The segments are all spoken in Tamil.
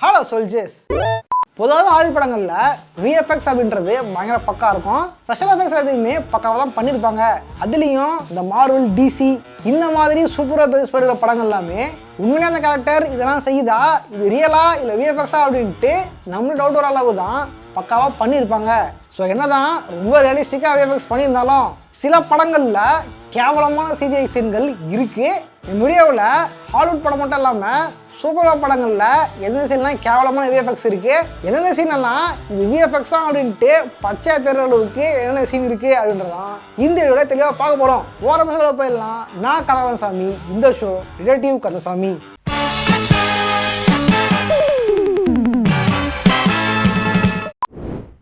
Hello soldiers. பொதுவாக ஆள் படங்களில் VFX அப்படின்றது பயங்கர பக்கா இருக்கும். ஸ்பெஷல் எஃபெக்ட்ஸ் எதுவுமே பக்காவாக தான் பண்ணியிருப்பாங்க. அதுலேயும் இந்த மார்வல், டிசி இந்த மாதிரி சூப்பராக பேஸ் பண்ணுற படங்கள் எல்லாமே உண்மையான அந்த கேரக்டர் இதெல்லாம் செய்யுதா, இது ரியலா இல்லை VFXா அப்படின்ட்டு நம்மளும் டவுட் வர அளவு தான் பக்காவாக பண்ணியிருப்பாங்க. ஸோ என்னதான் ரொம்ப ரியலிஸ்டிக்காக VFX பண்ணியிருந்தாலும் சில படங்களில் கேவலமான CGI சீன்கள் இருக்குது. இந்த வீடியோவில் ஹாலிவுட் படம் மட்டும் இல்லாமல் சூப்பர் படங்களில் எந்தெந்த சீன்லாம் கேவலமான VFX இருக்குது, எந்தெந்த சீனெல்லாம் இது VFX தான் அப்படின்ட்டு பச்சையாக தெரிகிற அளவுக்கு என்னென்ன சீன் இருக்குது அப்படின்றதான் இந்த வீடியோவில் தெளிவாக பார்க்க போகிறோம். ஓரமாக போயிடலாம். நான் கலாசாமி, இந்த ஷோ ரிலேட்டிவ் கந்தசாமி.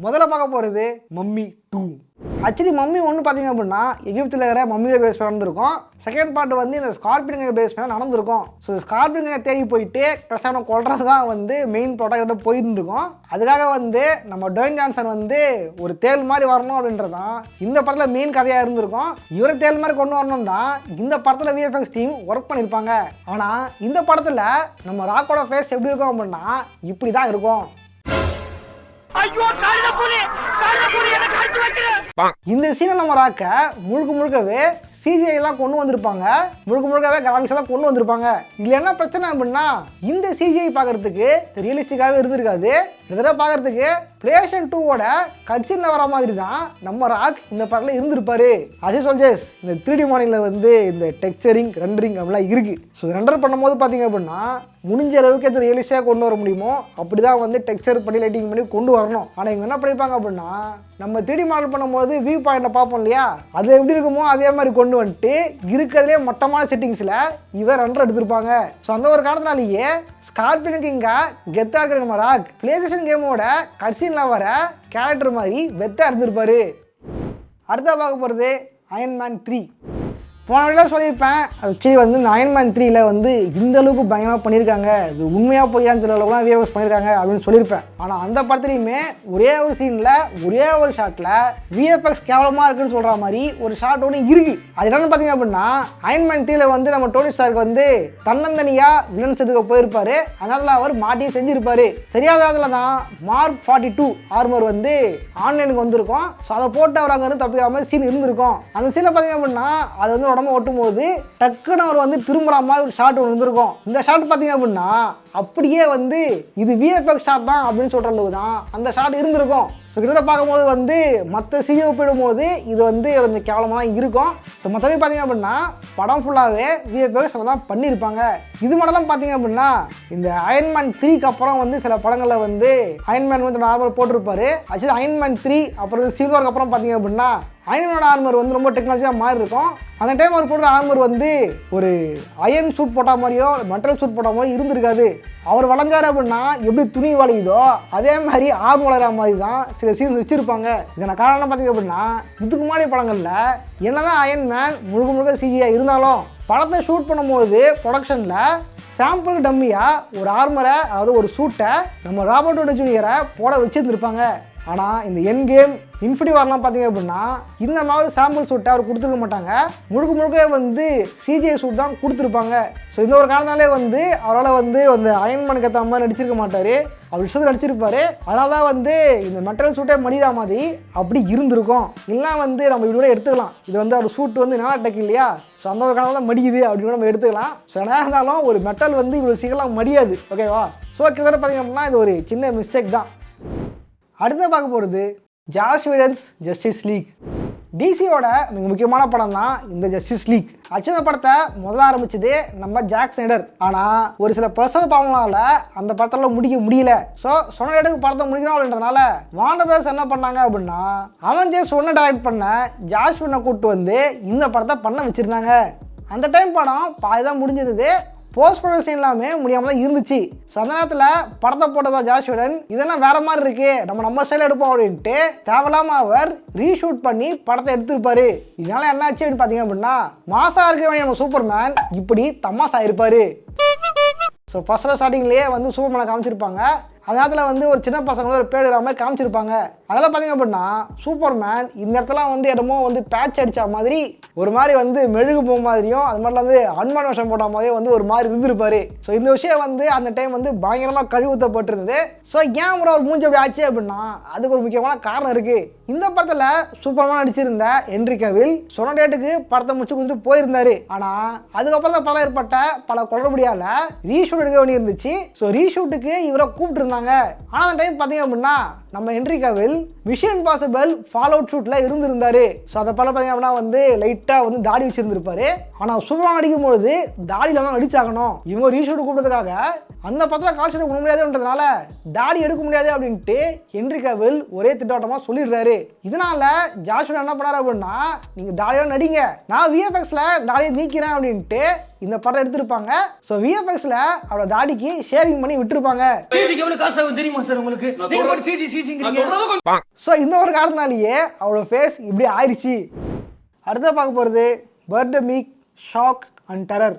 முதல்ல பார்க்க போகிறது மம்மி 2. ஆக்சுவலி மம்மி 1 பார்த்தீங்க அப்படின்னா எகிப்தில் இருக்கிற மம்மியை பேஸ் பண்ணி நடந்திருக்கும். செகண்ட் பார்ட் வந்து இந்த ஸ்கார்பியனை பேஸ் பண்ணி நடந்திருக்கும். ஸோ ஸ்கார்பியனை தேடி போயிட்டு பிரசான கொள்றது தான் வந்து மெயின் ப்ராடக்டாக போயிட்டு இருக்கும். அதுக்காக வந்து நம்ம டொயின் ஜான்சன் வந்து ஒரு தேல் மாதிரி வரணும் அப்படின்றதான் இந்த படத்தில் மெயின் கதையாக இருந்திருக்கும். இவரை தேல் மாதிரி கொண்டு வரணும் தான் இந்த படத்தில் VFX டீம் ஒர்க் பண்ணியிருப்பாங்க. ஆனால் இந்த படத்தில் நம்ம ராக்கோட ஃபேஸ் எப்படி இருக்கும் அப்படின்னா இப்படி தான் இருக்கும். இந்த சீனை நம்ம ராக்க முழுக்கவே CGI எல்லாம் கொண்டு வந்திருப்பாங்க. முழுக்கவே கிராஃபிக்ஸ் எல்லாம் கொண்டு வந்திருப்பாங்க. இதுல என்ன பிரச்சனை அப்படின்னா இந்த CGI பார்க்கறதுக்கு ரியலிஸ்டிக்காகவே இருந்திருக்காது. இதெல்லாம் பார்க்கறதுக்கு PlayStation 2ஓட கட்சியில் வர மாதிரி தான் நம்ம ராக் இந்த படத்தில் இருந்திருப்பாரு. அசி சோல்ஜர்ஸ், இந்த 3D மாடலில் வந்து இந்த டெக்ஸ்சரிங் ரெண்டரிங் அப்படிலாம் இருக்குது. ஸோ ரெண்டர் பண்ணும்போது பார்த்தீங்க அப்படின்னா முடிஞ்ச அளவுக்கு எது ரியலிஸ்டாக கொண்டு வர முடியுமோ அப்படி தான் வந்து டெக்ஸ்சர் பண்ணி லைட்டிங் பண்ணி கொண்டு வரணும். ஆனால் இவங்க என்ன பண்ணியிருப்பாங்க அப்படின்னா நம்ம 3D மாடல் பண்ணும்போது வியூ பாயிண்ட்டை பார்ப்போம் இல்லையா, அது எப்படி இருக்குமோ அதே மாதிரி கொண்டு வந்துட்டு இருக்கிறதுலே மட்டமான செட்டிங்ஸில் இவர் ரெண்டர் எடுத்திருப்பாங்க. ஸோ அந்த ஒரு காரணத்தினாலேயே ஸ்கார்பியனுக்கு இங்கே கெத்தாக இருக்கிற நம்ம ராக் PlayStation கேமோட கட்சியில் வர கேரக்டர் மாதிரி வெத்தாக இருந்திருப்பாரு. அடுத்த பார்க்க போகிறது அயன் மேன் 3. போன வழியில் சொல்லியிருப்பேன், ஆக்சுவலி வந்து இந்த அயன் மேன் 3ல் வந்து இந்த அளவுக்கு பயங்கரமாக பண்ணியிருக்காங்க, இது உண்மையாக போயான்னு தெரியல அளவுக்குலாம் VFX பண்ணியிருக்காங்க அப்படின்னு சொல்லியிருப்பேன். ஆனால் அந்த படத்துலையுமே ஒரே ஒரு சீனில் ஒரே ஒரு ஷாட்டில் VFX கேவலமாக இருக்குன்னு சொல்கிற மாதிரி ஒரு ஷாட் ஒன்று இருக்குது. அது என்னென்னு பார்த்தீங்க அப்படின்னா அயன் மேன் 3ல் வந்து நம்ம டோனி ஸ்டார்க் வந்து தன்னந்தனியாக வில்லன்ஸ் எதுக்கு போயிருப்பார். அதனால அவர் மாட்டி செஞ்சுருப்பார். சரியாததில் தான் மார்க் 42 ஆர்மர் வந்து ஆன்லைனுக்கு வந்திருக்கும். ஸோ அதை போட்டு அவர் அங்கே வந்து தப்பிக்கிற மாதிரி சீன் இருந்திருக்கும். அந்த சீனில் பார்த்தீங்க அப்படின்னா அது வந்து உடம்பு ஒட்டும் போது டக்குன்னு அவர் வந்து திரும்புற மாதிரி ஒரு ஷாட் ஒன்று வந்திருக்கும். இந்த ஷாட் பார்த்தீங்க அப்படின்னா அப்படியே வந்து இது VFX ஷாட் தான் அப்படின்னு சொல்கிற அளவுக்கு தான் அந்த ஷாட் இருந்திருக்கும். ஸோ கிட்ட பார்க்கும்போது வந்து மற்ற CGI ஒப்பிடும்போது இது வந்து கொஞ்சம் கேவலமாக தான் இருக்கும். ஸோ மற்றபடி பார்த்தீங்க அப்படின்னா படம் ஃபுல்லாகவே VFX தான் பண்ணியிருப்பாங்க. இது மட்டும் பார்த்தீங்க அப்படின்னா இந்த அயன் மேன் 3க்கு அப்புறம் வந்து சில படங்களில் வந்து அயன் மேன் வந்து ஆர்மர் போட்டிருப்பாரு. ஆக்சுவலி அயன் மேன் 3 அப்புறம் சில்வருக்கு அப்புறம் பார்த்தீங்க அப்படின்னா அயனோட ஆர்மர் வந்து ரொம்ப டெக்னாலஜியாக மாறி இருக்கும். அந்த டைம் அவர் போடுற ஆர்மர் வந்து ஒரு அயன் சூட் போட்டால் மாதிரியோ மெட்டல் சூட் போட்டால் மாதிரியோ இருந்திருக்காது. அவர் வளைஞ்சார் அப்படின்னா எப்படி துணி வளையுதோ அதே மாதிரி ஆர்மர் வளைகிற மாதிரி தான் சில சீன்ஸ் வச்சுருப்பாங்க. இதனை காரணம் பார்த்தீங்க அப்படின்னா இதுக்கு முன்னாடி படங்களில் என்னதான் அயன் மேன் முழுக்க CGI இருந்தாலும் படத்தை ஷூட் பண்ணும்போது ப்ரொடக்ஷனில் சாம்பிள் டம்மியாக ஒரு ஆர்மரை, அதாவது ஒரு சூட்டை நம்ம ராபர்ட் டவுனி ஜூனியரை போட வச்சுருந்துருப்பாங்க. ஆனால் இந்த என் கேம் இன்ஃபினிட்டி வார்லாம் பார்த்தீங்க அப்படின்னா இந்த மாதிரி சாம்பிள் சூட்டை அவர் கொடுத்துருக்க மாட்டாங்க. முழுக்க வந்து CGI சூட் தான் கொடுத்துருப்பாங்க. ஸோ இந்த ஒரு காரணத்தாலே வந்து அவரால் வந்து அந்த அயன்மேனுக்கு ஏற்ற மாதிரி நடிச்சிருக்க மாட்டார். அவர் விஷயத்தில் நடிச்சிருப்பார். அதனால தான் வந்து இந்த மெட்டல் சூட்டை மடிகிற மாதிரி அப்படி இருந்திருக்கும். இல்லைனா வந்து நம்ம இப்படி கூட எடுத்துக்கலாம், இது வந்து அவர் சூட் வந்து நல்லா டெக் இல்லையா, ஸோ அந்த ஒரு காரணம் தான் மடிக்குது அப்படின்னு நம்ம எடுத்துக்கலாம். ஸோ என்ன இருந்தாலும் ஒரு மெட்டல் வந்து இவ்வளோ சீக்கிரம் மடியாது. ஓகேவா? ஸோ கிட்டத்தட்ட பார்த்தீங்க அப்படின்னா இது ஒரு சின்ன மிஸ்டேக் தான். அடுத்த பார்க்க போகிறது ஜாஸ் வீடன்ஸ் ஜஸ்டிஸ் லீக். டிசியோட மிக முக்கியமான படம் தான் இந்த ஜஸ்டிஸ் லீக். ஆக்சுவலி படத்தை முதல்ல ஆரம்பிச்சது நம்ம ஜாக் ஸ்னைடர். ஆனால் ஒரு சில பர்சனல் ப்ராப்ளம்னால அந்த படத்தில் முடிக்க முடியல. ஸோ சொன்ன இடத்துக்கு படத்தை முடிக்கணும் அப்படின்றதுனால வார்னர் பிரதர்ஸ் என்ன பண்ணாங்க அப்படின்னா அவெஞ்சர்ஸ் 1 டைரக்ட் பண்ண ஜாஸ் வீடனை கூப்பிட்டு வந்து இந்த படத்தை பண்ண வச்சுருந்தாங்க. அந்த டைம் படம் பாதி தான் முடிஞ்சிருது. போஸ்ட் ப்ரொடக்ஷன் எல்லாமே முடியாமல் தான் இருந்துச்சு. ஸோ அந்த நேரத்தில் படத்தை போட்டதா ஜாஸ் வீடன் இதெல்லாம் வேறு மாதிரி இருக்குது, நம்ம ஸ்டைல் எடுப்போம் அப்படின்ட்டு தேவையில்லாமல் அவர் ரீஷூட் பண்ணி படத்தை எடுத்திருப்பாரு. இதனால என்ன ஆச்சு அப்படின்னு பார்த்தீங்க அப்படின்னா மாசாக இருக்க வேண்டிய நம்ம சூப்பர்மேன் இப்படி தமாசா இருப்பார். ஸோ ஃபர்ஸ்ட் ஸ்டார்டிங்லேயே வந்து சூப்பர்மேனை காமிச்சிருப்பாங்க. அந்த நேரத்தில் வந்து ஒரு சின்ன பசங்களும் ஒரு பேர் மாதிரி காமிச்சிருப்பாங்க. அதெல்லாம் பார்த்தீங்க அப்படின்னா சூப்பர்மேன் இந்த இடத்துல வந்து இடமோ வந்து பேட்ச் அடித்த மாதிரி ஒரு மாதிரி வந்து மெழுகு போக மாதிரியும் அது மாதிரிலாம் வந்து அன்மான் வேஷம் போட்ட மாதிரியும் வந்து ஒரு மாதிரி இருந்திருப்பாரு. ஸோ இந்த விஷயம் வந்து அந்த டைம் வந்து பயங்கரமாக கழிவுத்தப்பட்டிருந்தது. ஸோ ஏன் ஒரு மூஞ்சி அப்படி ஆச்சு அப்படின்னா அதுக்கு ஒரு முக்கியமான காரணம் இருக்குது. இந்த படத்தில் சூப்பர்மேன் நடிச்சிருந்த ஹென்ரி கேவில் சொன்ன டேட்டுக்கு படத்தை முடிச்சு கொடுத்துட்டு போயிருந்தாரு. ஆனால் அதுக்கப்புறம் தான் பல ஏற்பட்ட பல குளறுபடியால் ரீஷூட் எடுக்க வேண்டி இருந்துச்சு. ஸோ ரீஷூட்டுக்கு இவரை கூப்பிட்டு இருந்தாங்க. ஆனால் அந்த டைம் பார்த்தீங்க அப்படின்னா நம்ம Henry Cavill Mission Impossible Fall Out ஷூட்டில் இருந்திருந்தாரு. ஸோ அதை பல பார்த்தீங்க அப்படின்னா வந்து லைட்டாக வந்து தாடி வச்சிருந்திருப்பாரு. ஆனால் சூப்பர்மேன் நடிக்கும் பொழுது தாடியில் தான் நடிச்சாகணும். இவங்க ரீஷூட் கூப்பிட்டதுக்காக அந்த படத்தில் கால் ஷீட் பண்ண முடியாதுன்றதுனால தாடி எடுக்க முடியாது அப்படின்ட்டு ஹென்ரி கேவில் ஒரே திட்டவட்டமாக சொல்லிடுறாரு. இதனால ஜாஷுவா என்ன பண்ணாரு அப்படின்னா நீங்க தாடியோட நடிங்க, நான் VFXல தாடியை நீக்கிறேன் அப்படின்ட்டு இந்த படம் எடுத்திருப்பாங்க. ஸோ VFXல அவரோட தாடிக்கு ஷேவிங் பண்ணி விட்டுருப்பாங்க. தெரியுமா சார் உங்களுக்கு? ஸோ இந்த ஒரு காரணத்தினாலேயே அவரோட ஃபேஸ் இப்படி ஆயிடுச்சு. அடுத்த பார்க்க போகிறது பர்டமிக் shock and terror.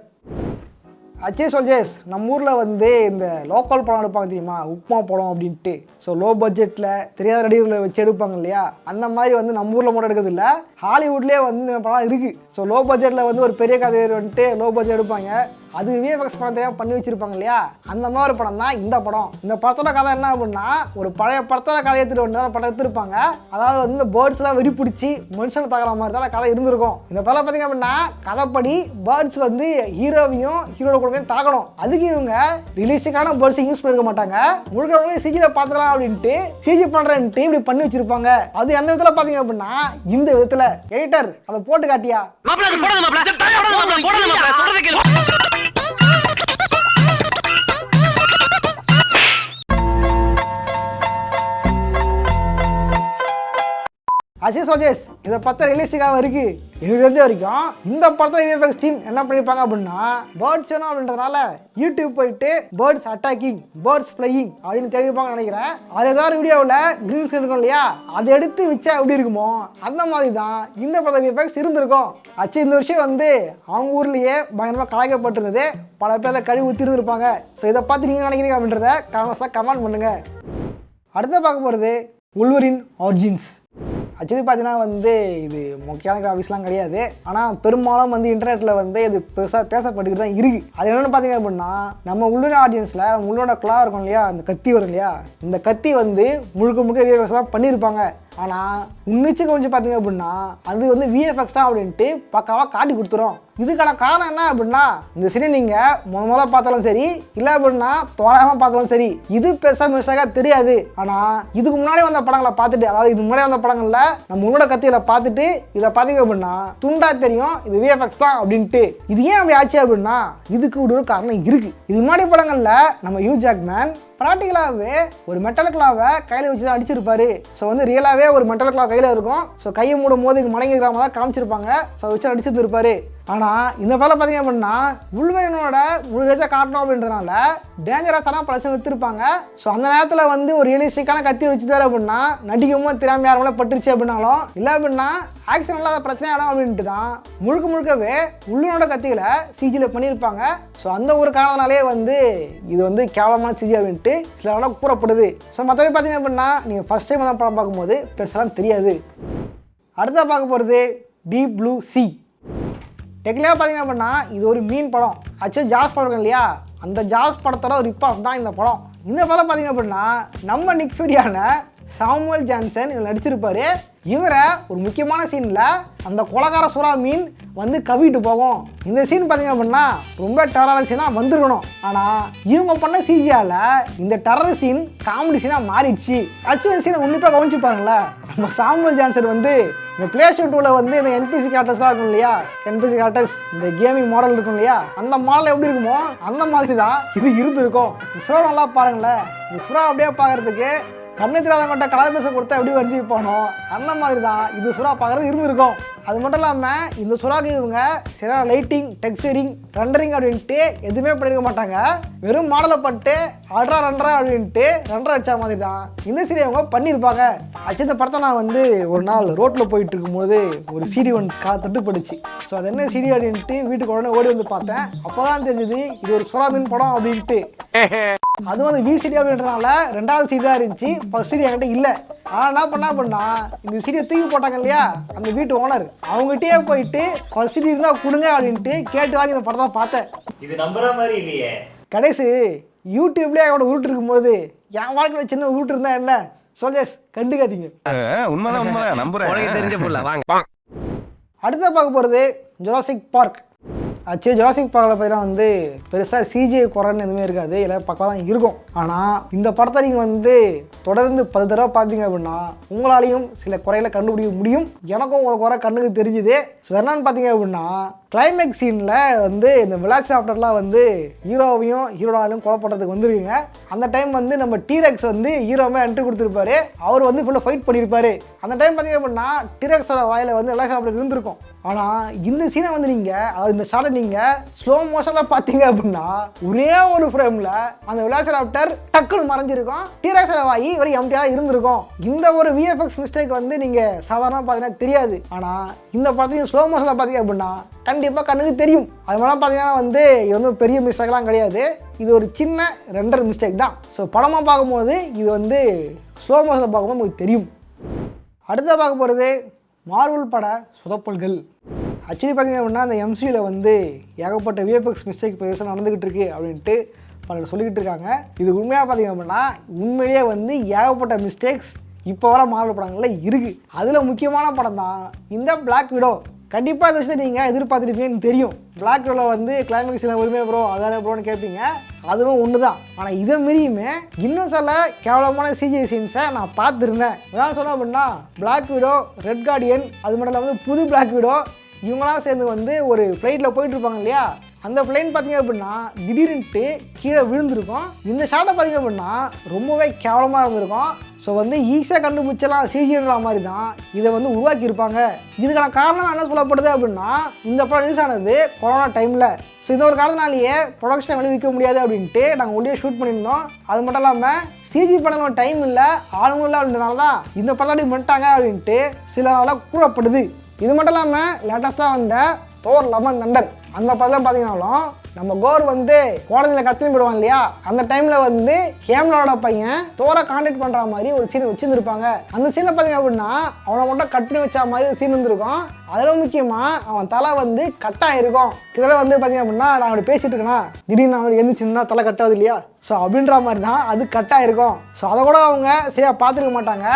Actually soldiers நம்ம ஊரில் வந்து இந்த லோக்கல் படம் எடுப்பாங்க தெரியுமா, உப்மா படம் அப்படின்ட்டு. ஸோ லோ பட்ஜெட்டில் தெரியாத நடிகர்களை வச்சு எடுப்பாங்க இல்லையா, அந்த மாதிரி வந்து நம்ம ஊரில் மட்டும் எடுக்கிறது இல்லை, ஹாலிவுட்லேயே வந்து படம் இருக்குது. ஸோ லோ பட்ஜெட்டில் வந்து ஒரு பெரிய கதை வந்துட்டு லோ பட்ஜெட் எடுப்பாங்க, அது VFX படம் தெரியாம பண்ணி வச்சிருப்பாங்க இல்லையா, அந்த மாதிரி படம் தான் இந்த படம். இந்த படத்தோட கதை என்ன அப்படின்னா ஒரு பழைய படத்தோட கதை எடுத்துட்டு வந்து அந்த படம் எடுத்திருப்பாங்க. அதாவது வந்து இந்த பேர்ட்ஸ்லாம் வெறி பிடிச்சி மனுஷனை தகர மாதிரி தான் கதை இருந்திருக்கும். இந்த படம் பார்த்தீங்க அப்படின்னா கதைப்படி பேர்ட்ஸ் வந்து ஹீரோவையும் ஹீரோட கூடவே தாக்கணும். அதுக்கு இவங்க ரியலிஸ்டிக்கான பேர்ட்ஸ் யூஸ் பண்ணிருக்க மாட்டாங்க, முழுக்க சிஜியில் பார்த்துக்கலாம் அப்படின்ட்டு சிஜி பண்றேன்ட்டு இப்படி பண்ணி வச்சிருப்பாங்க. அது எந்த விதத்தில் பார்த்தீங்க அப்படின்னா இந்த விதத்தில் எடிட்டர் அதை போட்டு காட்டியா சோஜேஸ் இதை பார்த்தா ரியலிஸ்டிக்காக இருக்கு. எனக்கு தெரிஞ்ச வரைக்கும் இந்த படத்தில் VFX டீம் என்ன பண்ணியிருப்பாங்க அப்படின்னா பேர்ட்ஸ் வேணும் அப்படின்றதுனால யூடியூப் போயிட்டு பேர்ட்ஸ் அட்டாக்கிங் பேர்ட்ஸ் ஃப்ளையிங் அப்படின்னு தெரிவிப்பாங்க நினைக்கிறேன். அது ஏதாவது வீடியோவில் கிரீன் ஸ்கிரீன் இருக்கும் இல்லையா, அதை எடுத்து வச்சா எப்படி இருக்குமோ அந்த மாதிரி தான் இந்த படத்தில் VFX இருந்திருக்கும். ஆச்சு இந்த விஷயம் வந்து அவங்க ஊர்லேயே பயங்கரமாக கலாய்க்கப்பட்டிருந்தது, பல பேர் அதை கழுவி ஊற்றி இருந்திருப்பாங்க. ஸோ இதை பார்த்து நீங்கள் நினைக்கிறீங்க அப்படின்றத கமெண்ட் பண்ணுங்க. அடுத்த பார்க்க போகிறது உல்வரின் ஆரிஜின்ஸ். ஆக்சுவலி பார்த்தீங்கன்னா வந்து இது முக்கியமான கிராஃபிக்ஸ்லாம் கிடையாது, ஆனால் பெரும்பாலும் வந்து இன்டர்நெட்டில் வந்து இது பெருசாக பேசப்பட்டுக்கிட்டு தான் இருக்குது. அது என்னென்னு பார்த்தீங்க அப்படின்னா நம்ம உள்ளூர் ஆடியன்ஸில் உள்ளோட கிளா இருக்கும் இல்லையா, அந்த கத்தி வரும் இல்லையா, இந்த கத்தி வந்து முழுக்க VFX தான் பண்ணியிருப்பாங்க. ஆனால் உன்னிச்சு கொஞ்சம் பார்த்தீங்க அப்படின்னா அது வந்து VFX தான் அப்படின்ட்டு பக்காவாக காட்டி கொடுத்துரும். இதுக்கான காரணம் என்ன அப்படின்னா இந்த சீனை நீங்கள் முதல்ல பார்த்தாலும் சரி இல்லை அப்படின்னா தோராயமாக பார்த்தாலும் சரி இது பெருசாக மிஸ்ஸாக தெரியாது. ஆனால் இதுக்கு முன்னாடி வந்த படங்களை பார்த்துட்டு, அதாவது இதுக்கு முன்னாடி வந்த படங்களில் நம்ம உன்னோட கத்தியில் பார்த்துட்டு இதை பார்த்தீங்க அப்படின்னா துண்டா தெரியும் இது VFX தான் அப்படின்ட்டு. இது ஏன் அப்படி ஆச்சு அப்படின்னா இதுக்கு ஒரு காரணம் இருக்குது. இது முன்னாடி படங்களில் நம்ம ஹியூ ஜாக்மேன் ப்ராக்டிக்கலாகவே ஒரு மெட்டல் கிளாவை கையில் வச்சு தான் அடிச்சிருப்பாரு. ஸோ வந்து ரியலாகவே ஒரு மெட்டல் கிளாவ் கையில் இருக்கும். ஸோ கையை மூடும் போது மடங்கிருக்காம தான் காமிச்சிருப்பாங்க. ஸோ வச்சு அடிச்சிருந்துருப்பாரு. ஆனால் இந்த படம் பார்த்தீங்க அப்படின்னா உள்வரனோட முழுகேஜாக காட்டணும் அப்படின்றதுனால டேஞ்சரஸான பல விஷயம் எடுத்திருப்பாங்க. ஸோ அந்த நேரத்தில் வந்து ஒரு ரியலிஸ்டிக்கான கத்தி வச்சுட்டாரு அப்படின்னா நடிக்கவும் திறமை யாருமே பட்டுருச்சு அப்படின்னாலும் இல்லை அப்படின்னா ஆக்சிடென்ட் இல்லாத பிரச்சனை ஆடும் அப்படின்ட்டு தான் முழுக்கவே உள்ளனோட கத்திகளை சிஜியில் பண்ணியிருப்பாங்க. ஸோ அந்த ஒரு காரணத்தினாலே வந்து இது வந்து கேவலமான சிஜி அப்படின்ட்டு சில அளவுக்கு கூறப்படுது. ஸோ மற்றபடி பார்த்தீங்க அப்படின்னா நீங்கள் ஃபஸ்ட் டைம் தான் படம் பார்க்கும்போது பெருசாலாம் தெரியாது. அடுத்த பார்க்க போகிறது டீப் ப்ளூ சி. டெக்னிக்காக பார்த்தீங்க அப்படின்னா இது ஒரு மீன் படம். ஆக்சுவலி ஜாஸ் படம் இருக்கு இல்லையா, அந்த ஜாஸ் படத்தோட ஒரு ரிப் ஆஃப் தான் இந்த படம். இந்த படம் பார்த்தீங்க அப்படின்னா நம்ம நிக் ஃபியூரியான சாமுவல் ஜான்சன் இதில் நடிச்சிருப்பாரு. இவரை ஒரு முக்கியமான சீனில் அந்த கொலகார சுறா மீன் வந்து கவிட்டு போகும். இந்த சீன் பார்த்தீங்க அப்படின்னா ரொம்ப டெரரான சீனாக வந்திருக்கணும். ஆனால் இவங்க பண்ண சிஜியால் இந்த டெரர் சீன் காமெடி சீனாக மாறிடுச்சு. ஆக்சுவலி சீனை உன்னிப்பாக கவனிச்சு பாருங்களேன். நம்ம சாமுவல் ஜான்சன் வந்து இந்த பிளேஸ்டேஷன் 2ல வந்து இந்த NPC கேரக்டர்ஸ்லாம் இருக்கும் இல்லையா, NPC கேரக்டர்ஸ் இந்த கேமிங் மாடல் இருக்கும் இல்லையா, அந்த மாடல் எப்படி இருக்குமோ அந்த மாதிரி தான் இது இருந்திருக்கும். சுறா நல்லா பாருங்களேன். இந்த சுறா அப்படியே பார்க்கறதுக்கு கண்ணு தெரியாதவங்கள்ட்ட கலர் பேச கொடுத்தா எப்படி வரைஞ்சி வைப்பானோ அந்த மாதிரி தான் இந்த சுறா பார்க்குறது இருந்திருக்கும். அது மட்டும் இல்லாமல் இந்த சுறாக்கு இவங்க சரியான லைட்டிங், டெக்ஸ்சரிங், ரெண்டரிங் அப்படின்ட்டு எதுவுமே பண்ணியிருக்க மாட்டாங்க. வெறும் மாடலை பட்டு அட்ரா ரெண்டரா அப்படின்ட்டு ரெண்டரை அடிச்சா மாதிரி தான் இந்த சீடி அவங்க பண்ணியிருப்பாங்க. ஆக்சுவலி இந்த படத்தை நான் வந்து ஒரு நாள் ரோட்டில் போயிட்டு இருக்கும்போது ஒரு சீடி ஒன்று தட்டுப்படுச்சு. ஸோ அது என்ன சீடி அப்படின்ட்டு வீட்டுக்கு உடனே ஓடி வந்து பார்த்தேன். அப்போ தான் தெரிஞ்சுது இது ஒரு சுறா மீன் படம் அப்படின்ட்டு. அதுவும் அந்த விசிடி அப்படின்றதுனால 2வது சீடி தான் இருந்துச்சு, ஃபர்ஸ்ட் சீடி என்கிட்ட இல்லை. ஆனால் என்ன பண்ணா இந்த சீடியை தூக்கி போட்டாங்க இல்லையா அந்த வீட்டு ஓனர், அவங்ககிட்டயே போயிட்டு ஃபர்ஸ்ட் சீடி இருந்தால் கொடுங்க அப்படின்ட்டு கேட்டு வாங்கி இந்த படத்தை பார்த்தேன். இது நம்புற மாதிரி இல்லையே. கடைசி யூடியூப்லேயே அவனோட உருட்டு இருக்கும்போது என் வாழ்க்கையில் சின்ன உருட்டு இருந்தா என்ன சொல்ஜஸ் கண்டுக்காதீங்க. உண்மைதான் நம்புறேன், தெரிஞ்ச புள்ள வாங்க. அடுத்த பார்க்க போகிறது ஜுராசிக் பார்க். ஆக்சுவலி ஜுராசிக் பார்க்கில் பார்த்தீங்கன்னா வந்து பெருசாக சிஜிஐ குறைன்னு எதுவுமே இருக்காது, எல்லாம் பக்கம் தான் இருக்கும். ஆனால் இந்த படத்தை நீங்கள் வந்து தொடர்ந்து 10 தடவை பார்த்தீங்க அப்படின்னா உங்களாலையும் சில குறைகளை கண்டுபிடிக்க முடியும். எனக்கும் ஒரு குறை கண்ணுக்கு தெரிஞ்சுது. ஸோ என்னன்னு பார்த்தீங்க அப்படின்னா கிளைமேக்ஸ் சீனில் வந்து இந்த வெலாசிராப்டர்லாம் வந்து ஹீரோவையும் ஹீரோனாலையும் கொலை பண்ணுறதுக்கு வந்துருக்குங்க. அந்த டைம் வந்து நம்ம டீரெக்ஸ் வந்து ஹீரோவே என்ட்ரி கொடுத்துருப்பாரு, அவர் வந்து ஃபுல்லாக ஃபைட் பண்ணியிருப்பாரு. அந்த டைம் பார்த்தீங்க அப்படின்னா டீரெக்ஸோட வாயில் வந்து வெலாசிராப்டர் இருந்திருக்கும். ஆனால் இந்த சீனை வந்து நீங்கள் அதாவது இந்த ஷார்ட்டை நீங்கள் ஸ்லோ மோஷனில் பார்த்தீங்க அப்படின்னா ஒரே ஒரு ஃப்ரேமில் அந்த வெலாசிராப்டர் டக்குன்னு மறைஞ்சிருக்கும், டீரெக்ஸோட வாய் வரை எம்டியாக இருந்திருக்கும். இந்த ஒரு VFX மிஸ்டேக் வந்து நீங்கள் சாதாரணமாக பார்த்தீங்கன்னா தெரியாது. ஆனால் இந்த படத்தையும் ஸ்லோ மோஷனில் பார்த்தீங்க அப்படின்னா கண்டிப்பாக கண்ணுக்கு தெரியும். அது மாதிரிலாம் பார்த்தீங்கன்னா வந்து இது வந்து பெரிய மிஸ்டேக்லாம் கிடையாது, இது ஒரு சின்ன ரெண்டர் மிஸ்டேக் தான். ஸோ படமாக பார்க்கும்போது இது வந்து ஸ்லோ மோஷனில் பார்க்கும்போது உங்களுக்கு தெரியும். அடுத்த பார்க்க போகிறது மார்வல் பட சொதப்பல்கள். ஆக்சுவலி பார்த்தீங்க அப்படின்னா அந்த MCUவில் வந்து ஏகப்பட்ட VFX மிஸ்டேக் பெருசாக நடந்துக்கிட்டு இருக்கு அப்படின்ட்டு பலர் சொல்லிக்கிட்டு இருக்காங்க. இது உண்மையாக பார்த்தீங்க அப்படின்னா உண்மையிலேயே வந்து ஏகப்பட்ட மிஸ்டேக்ஸ் இப்போ வர மார்வல் படங்களில் இருக்குது. அதில் முக்கியமான படம் தான் இந்த பிளாக் விடோ. கண்டிப்பாக இந்த விஷயத்தை நீங்கள் எதிர்பார்த்துருப்பீங்கன்னு தெரியும். பிளாக் விடோவில் வந்து கிளைமேக்ஸ் உரிமை ப்ரோ அதானே ப்ரோன்னு கேட்பீங்க, அதுவும் ஒன்று தான். ஆனால் இதை மீறியுமே இன்னும் சில கேவலமான CGI சீன்ஸை நான் பார்த்துருந்தேன். அதான் சொன்னோம் அப்படின்னா பிளாக் விடோ, ரெட் கார்டியன், அது மட்டும் இல்லாமல் வந்து புது பிளாக் விடோ இவங்களாம் சேர்ந்து வந்து ஒரு ஃப்ளைட்டில் போயிட்டுருப்பாங்க இல்லையா, அந்த பிளைன் பார்த்தீங்க அப்படின்னா திடீர்னுட்டு கீழே விழுந்திருக்கும். இந்த ஷாட்டை பார்த்தீங்க அப்படின்னா ரொம்பவே கேவலமாக இருந்திருக்கும். ஸோ வந்து ஈஸியாக கண்டுபிடிச்சலாம் சிஜின்ற மாதிரி தான் இதை வந்து உருவாக்கியிருப்பாங்க. இதுக்கான காரணம் என்ன சொல்லப்படுது அப்படின்னா இந்த படம் ரிலீஸ் ஆனது கொரோனா டைமில். ஸோ இந்த ஒரு காரணத்தினாலேயே ப்ரொடக்ஷனை வெளியிக்க முடியாது அப்படின்ட்டு நாங்கள் உள்ளே ஷூட் பண்ணியிருந்தோம். அது மட்டும் இல்லாமல் சிஜி படம் டைம் இல்லை, ஆளுங்களும் இல்லை அப்படின்றனால தான் இந்த படம் பண்ணிட்டாங்க அப்படின்ட்டு சிலரால் கூறப்படுது. இது மட்டும் இல்லாமல் லேட்டஸ்ட்டாக வந்த தோர் லெமன் தண்டர் அந்த படம்லாம் பார்த்தீங்கன்னாலும் நம்ம கோர் வந்து கோடதியில் கத்தின்னு போயிடுவான் இல்லையா, அந்த டைமில் வந்து ஹேம்லாவோட பையன் தோரை கான்டாக்ட் பண்ணுற மாதிரி ஒரு சீன் வச்சுருந்துருப்பாங்க. அந்த சீனில் பார்த்தீங்க அப்படின்னா அவனை மட்டும் கட் பண்ணி வச்ச மாதிரி ஒரு சீன் இருந்திருக்கும். அதில் முக்கியமாக அவன் தலை வந்து கட்டாயிருக்கும். இதில் வந்து பார்த்தீங்க அப்படின்னா நான் அப்படி பேசிட்டு இருக்கேன்னா திடீர்னு அவன் எந்திரிச்சுன்னா தலை கட்டாது இல்லையா, ஸோ அப்படின்ற மாதிரி தான் அது கட்டாயிருக்கும். ஸோ அதை கூட அவங்க சரியாக பார்த்துருக்க மாட்டாங்க,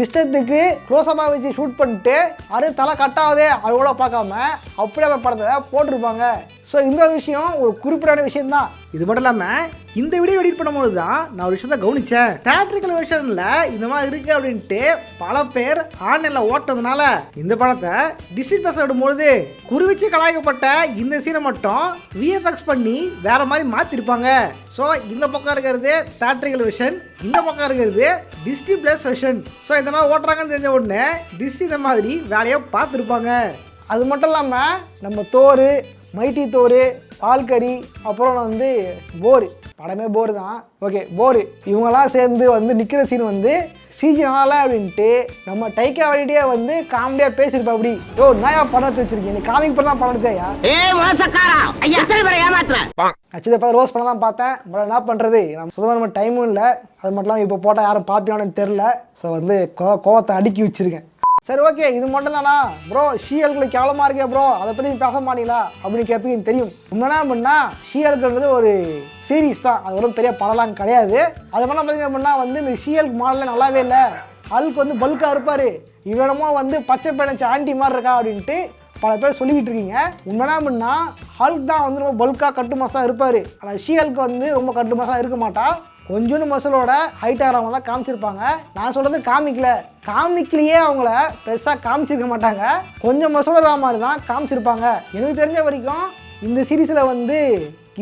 இஷ்டத்துக்கு க்ளோஸ்அப்பாக வச்சு ஷூட் பண்ணிட்டு அது தலை கட்டாவதே அது கூட பார்க்காம அப்படியே அந்த படத்தை போட்டிருப்பாங்க. ஸோ இந்த ஒரு விஷயம் ஒரு குறிப்பிடான விஷயம்தான். இது மட்டும் இல்லாமல் இந்த வீடியோ எடிட் பண்ணும்போது தான் நான் ஒரு விஷயத்தை கவனித்தேன். தியேட்ரிக்கல் வெர்ஷனில் இந்த மாதிரி இருக்குது அப்படின்ட்டு பல பேர் ஆன்லைனில் ஓட்டுறதுனால இந்த படத்தை டிஸ்னி ப்ளஸ் விடும்போது குறிவிச்சு கலாய்க்கப்பட்ட இந்த சீனை மட்டும் VFX பண்ணி வேற மாதிரி மாற்றிருப்பாங்க. ஸோ இந்த பக்கம் இருக்கிறது தியேட்ரிக்கல் வெர்ஷன், இந்த பக்கம் இருக்கிறது டிஸ்னி ப்ளஸ் வெர்ஷன். ஸோ இந்த மாதிரி ஓட்டுறாங்கன்னு தெரிஞ்ச உடனே டிஸ்னி இந்த மாதிரி வேலையை பார்த்துருப்பாங்க. அது மட்டும் இல்லாமல் நம்ம தோறு, மைட்டி தோறு, பால்கரி, அப்புறம் வந்து போர், படமே போர் தான், ஓகே போர், இவங்கெல்லாம் சேர்ந்து வந்து நிற்கிற சீன் வந்து சிஜி நல்லா அப்படின்ட்டு நம்ம டைக்கா வழியே வந்து காமெடியாக பேசியிருப்பா. அப்படி ஓ நாயா படம் வச்சிருக்கீங்க, நீ காமிங் படம் தான் படம் எடுத்தையா ஆக்சுவலி இப்போ ரோஸ் படம் தான் பார்த்தேன். பட் என்ன பண்ணுறது, நம்ம சுத்தமாக நம்ம டைமும் இல்லை, அது மட்டும் இல்லாமல் இப்போ போட்டால் யாரும் பார்ப்பியானு தெரில. ஸோ வந்து கோவத்தை அடுக்கி வச்சுருக்கேன். சரி ஓகே இது மட்டும் தானா ப்ரோ, ஷீயல்குள்ள கேவலமாக இருக்கே ப்ரோ அதை பற்றி பேச மாட்டீங்களா அப்படின்னு கேட்பீங்கன்னு தெரியும். உண்மைனா அப்படின்னா ஷீயல்குன்றது ஒரு சீரீஸ் தான், அது ஒரு பெரிய படம்லாம் கிடையாது. அது மட்டும் பார்த்தீங்க அப்படின்னா வந்து இந்த ஷீயல்க் மாடலே நல்லாவே இல்லை, ஹல்க் வந்து பல்காக இருப்பார், இவனமோ வந்து பச்சை பிணைச்ச ஆண்டி மாதிரி இருக்கா அப்படின்ட்டு பல பேர் சொல்லிக்கிட்டு இருக்கீங்க. உண்மைனா அப்படின்னா ஹல்க் தான் வந்து ரொம்ப பல்காக கட்டு மாசாக இருப்பார், ஆனால் ஷீயல்க் வந்து ரொம்ப கட்டு மாசாக இருக்க மாட்டா, கொஞ்சோண்டு மசலோட ஹைட் ஆகிறவங்க தான் காமிச்சிருப்பாங்க. நான் சொல்கிறது காமிக்லேயே அவங்கள பெருசாக காமிச்சிருக்க மாட்டாங்க, கொஞ்சம் மசோட மாதிரி தான் காமிச்சிருப்பாங்க. எனக்கு தெரிஞ்ச வரைக்கும் இந்த சீரீஸில் வந்து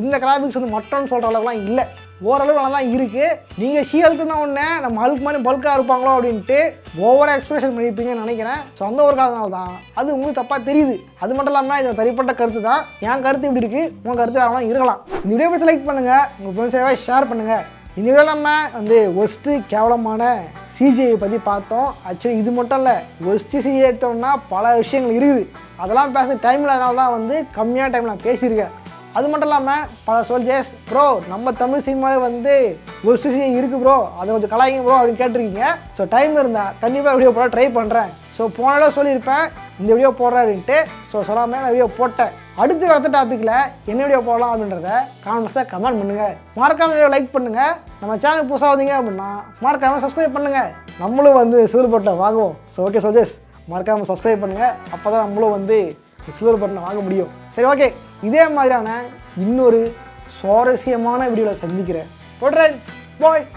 இந்த கிராஃபிக்ஸ் வந்து மட்டம்னு சொல்கிற அளவுக்குலாம் இல்லை. ஓரளவு நல்லா தான் இருக்குது. நீங்கள் ஷீஹல்க்குன்னா ஒன்று நம்ம ஹல்க் மாதிரி பல்காக இருப்பாங்களோ அப்படின்ட்டு ஓவராக எக்ஸ்பிரஷன் பண்ணியிருப்பீங்கன்னு நினைக்கிறேன். ஸோ அந்த ஒரு காரணத்தினால தான் அது உங்களுக்கு தப்பாக தெரியுது. அது மட்டும் இல்லாமல் இதில் தனிப்பட்ட கருத்து தான். என் கருத்து இப்படி இருக்குது, உங்கள் கருத்து வேறு இருக்கலாம். இந்த வீடியோ பற்றி லைக் பண்ணுங்கள், உங்கள் ஃப்ரெண்ட்ஸாகவே ஷேர் பண்ணுங்கள். இந்த வீடியோ நம்ம ஒஸ்ட்டு கேவலமான சிஜிஐ பற்றி பார்த்தோம். ஆக்சுவலி இது மட்டும் இல்லை, ஒஸ்ட்டு சிஜிஐ எடுத்தோம்னா பல விஷயங்கள் இருக்குது. அதெல்லாம் பேச டைமில் அதனால தான் கம்மியான டைமில் நான் பேசியிருக்கேன். அது மட்டும் இல்லாமல் பல சோல்ஜர்ஸ் ப்ரோ நம்ம தமிழ் சினிமாவே ஒஸ்ட்டு சிஜிஐ இருக்குது ப்ரோ, அதை கொஞ்சம் கலாய்ங்க ப்ரோ அப்படின்னு கேட்டிருக்கீங்க. ஸோ டைம் இருந்தால் கண்டிப்பாக வீடியோ போட ட்ரை பண்ணுறேன். ஸோ போனால சொல்லியிருப்பேன் இந்த வீடியோ போடுறேன் அப்படின்ட்டு. ஸோ சொல்லாமல் நான் வீடியோ போட்டேன். அடுத்து அடுத்த டாப்பிக்கில் என்ன வீடியோ போடலாம் அப்படின்றத கமெண்ட் பண்ணுங்கள். மறக்காமல் வீடியோ லைக் பண்ணுங்கள். நம்ம சேனல் புதுசாக வந்தீங்க அப்படின்னா மறக்காமல் சப்ஸ்கிரைப் பண்ணுங்கள். நம்மளும் சில்வர் பட்டனை வாங்குவோம். ஸோ ஓகே சோல்ஜர்ஸ், மறக்காமல் சப்ஸ்கிரைப் பண்ணுங்கள். அப்போ தான் நம்மளும் சில்வர் பட்டனை வாங்க முடியும். சரி ஓகே, இதே மாதிரியான இன்னொரு சுவாரஸ்யமான வீடியோவில் சந்திக்கிறேன். போடுறேன், பாய்.